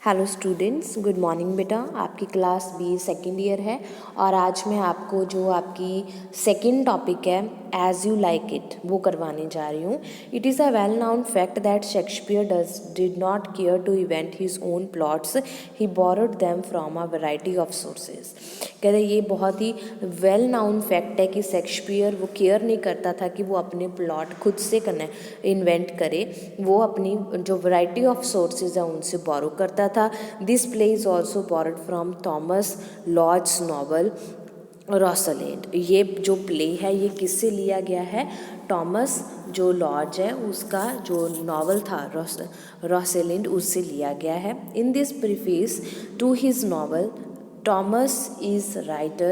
Hello students, good morning बेटा। आपकी class B second year है और आज मैं आपको जो आपकी सेकेंड टॉपिक है एज यू लाइक इट वो करवाने जा रही हूँ। It is a well known fact that Shakespeare did not care to invent his own plots, he borrowed them from a variety of sources. कहते ये बहुत ही वेल नाउन फैक्ट है कि शेक्सपियर वो केयर नहीं करता था कि वो अपने प्लॉट खुद से इन्वेंट करे, वो अपनी जो वैरायटी ऑफ सोर्सेज है उनसे बोरो करता था। This play is also borrowed from Thomas Lord's novel Rosalind. ये जो प्ले है ये किससे लिया गया है? थॉमस जो लॉर्ड है उसका जो नॉवल था रोसालैंड उससे लिया गया है। In this preface to his novel Thomas is writer,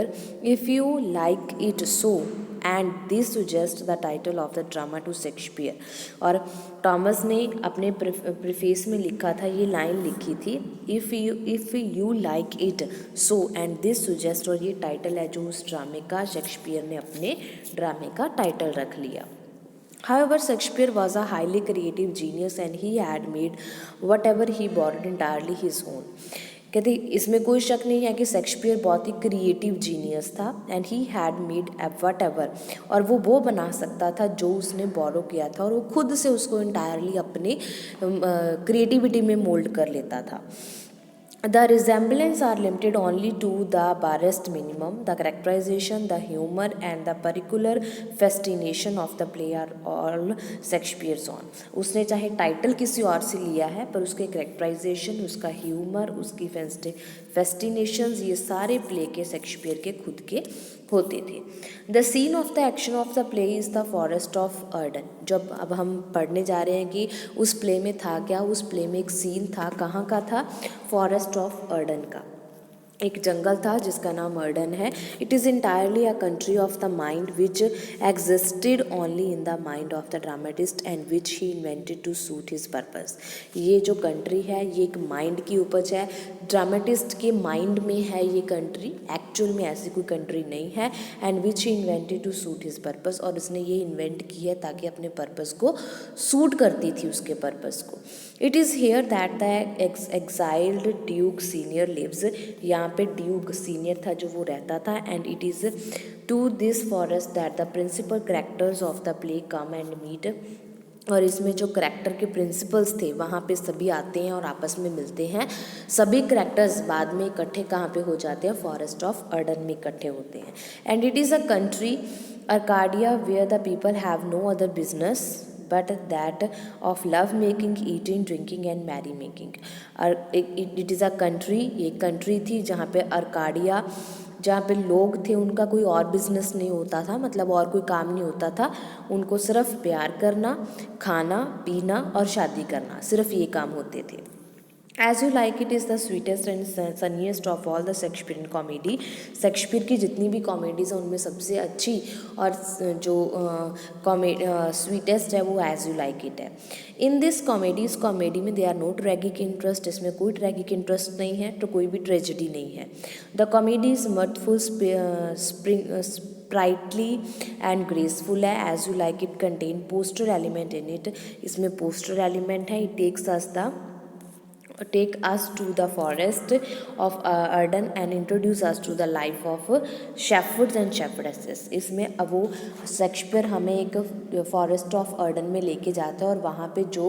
if you like it so, and this suggests the title of the drama to Shakespeare। और थॉमस ने अपने प्रीफेस में लिखा था, ये लाइन लिखी थी, if you like it so and this suggest, और ये टाइटल है जो उस ड्रामे का शेक्सपियर ने अपने ड्रामे का टाइटल रख लिया। However, Shakespeare was a highly creative genius and he had made whatever he borrowed entirely his own। कहते इसमें कोई शक नहीं है कि शेक्सपियर बहुत ही क्रिएटिव जीनियस था and he had made what ever, और वो बना सकता था जो उसने बोरो किया था और वो खुद से उसको इंटायरली अपने क्रिएटिविटी में मोल्ड कर लेता था। The resemblance are limited only to the barest minimum. The characterization, the humor and the particular fascination of the play are all Shakespeare's own। उसने चाहे टाइटल किसी और से लिया है पर उसके कैरेक्टराइजेशन, उसका ह्यूमर, उसकी फेस्टिनेशंस ये सारे प्ले के शेक्सपियर के खुद के होते थे। The scene of the action of the play is the forest of Arden. जब अब हम पढ़ने जा रहे हैं कि उस प्ले में था क्या, उस प्ले में एक सीन था, कहाँ का था? फॉरेस्ट ऑफ अर्डन का। एक जंगल था जिसका नाम अर्डन है। It is entirely a country of the mind which existed only in the mind of the dramatist and which he invented to suit his purpose. ये जो कंट्री है ये एक माइंड की उपज है, ड्रामेटिस्ट के माइंड में है ये कंट्री, एक्चुअल में ऐसी कोई कंट्री नहीं है। And which he invented to suit his purpose, और उसने ये इन्वेंट की है ताकि अपने पर्पस को सूट करती थी उसके पर्पस को। It is here that the exiled duke senior lives. यहाँ पे ड्यूक सीनियर था जो वो रहता था। And it is to this forest that the principal characters of the play come and meet. और इसमें जो करेक्टर के प्रिंसिपल्स थे वहाँ पे सभी आते हैं और आपस में मिलते हैं। सभी करेक्टर्स बाद में इकट्ठे कहाँ पे हो जाते हैं? फॉरेस्ट ऑफ अर्डन में इकट्ठे होते हैं। And it is a country Arcadia where the people have no other business but that of love making, eating, drinking and merry making। it is a country, ये कंट्री थी जहाँ पे Arcadia, जहाँ पे लोग थे उनका कोई और बिजनेस नहीं होता था, मतलब और कोई काम नहीं होता था, उनको सिर्फ प्यार करना, खाना पीना और शादी करना, सिर्फ ये काम होते थे। As you like it is the sweetest and sunniest of all the Shakespearean comedy. Shakespeare की जितनी भी कॉमेडीज़ हैं उनमें सबसे अच्छी और जो स्वीटेस्ट है वो एज यू लाइक इट है। इन दिस कॉमेडी, इस कॉमेडी में दे आर नो ट्रैगिक इंटरेस्ट, इसमें कोई ट्रैगिक इंटरेस्ट नहीं है तो कोई भी ट्रेजिडी नहीं है। The comedy is mirthful, sprightly and graceful है। As you like it contain pastoral element in it, इसमें पोस्टर एलिमेंट है। It take us to the forest of Arden and introduce us to the life of shepherds and shepherdesses। इसमें अब वो Shakespeare हमें एक forest of Ardern में लेके जाता है और वहाँ पे जो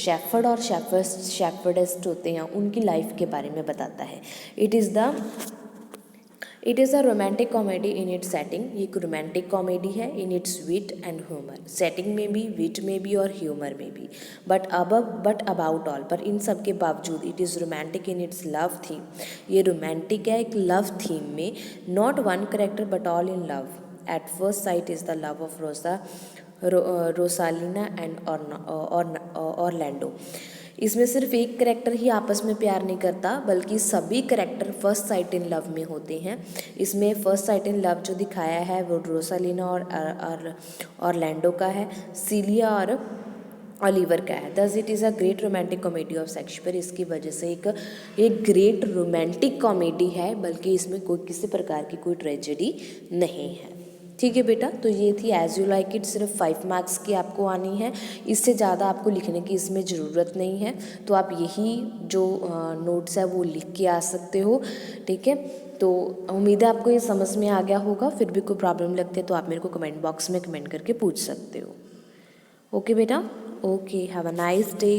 शेफर्ड और शेफर्डेस्ट होते हैं उनकी लाइफ के बारे में बताता है। It is a romantic comedy in its setting. ये एक रोमांटिक कॉमेडी है in its wit and humour. Setting में भी, विट में भी और ह्यूमर में भी। बट अबाउट ऑल, पर इन सब के बावजूद it is romantic in its love theme. ये रोमांटिक है एक लव थीम में। Not one character but all in love. At first sight is the love of Rosalina and Orlando. इसमें सिर्फ एक करेक्टर ही आपस में प्यार नहीं करता बल्कि सभी character first sight in love में होते हैं। इसमें फर्स्ट साइट इन लव जो दिखाया है वो रोसालिना और ऑरलैंडो का है, सीलिया और ओलिवर का है। Thus it is a great romantic comedy of Shakespeare. इसकी वजह से एक ग्रेट रोमांटिक कॉमेडी है, बल्कि इसमें कोई किसी प्रकार की कोई ट्रेजेडी नहीं है। ठीक है बेटा, तो ये थी एज यू लाइक इट, सिर्फ 5 मार्क्स की आपको आनी है, इससे ज़्यादा आपको लिखने की इसमें ज़रूरत नहीं है। तो आप यही जो नोट्स है वो लिख के आ सकते हो। ठीक है, तो उम्मीद है आपको ये समझ में आ गया होगा। फिर भी कोई प्रॉब्लम लगती है तो आप मेरे को कमेंट बॉक्स में कमेंट करके पूछ सकते हो। ओके बेटा, okay, have a nice day.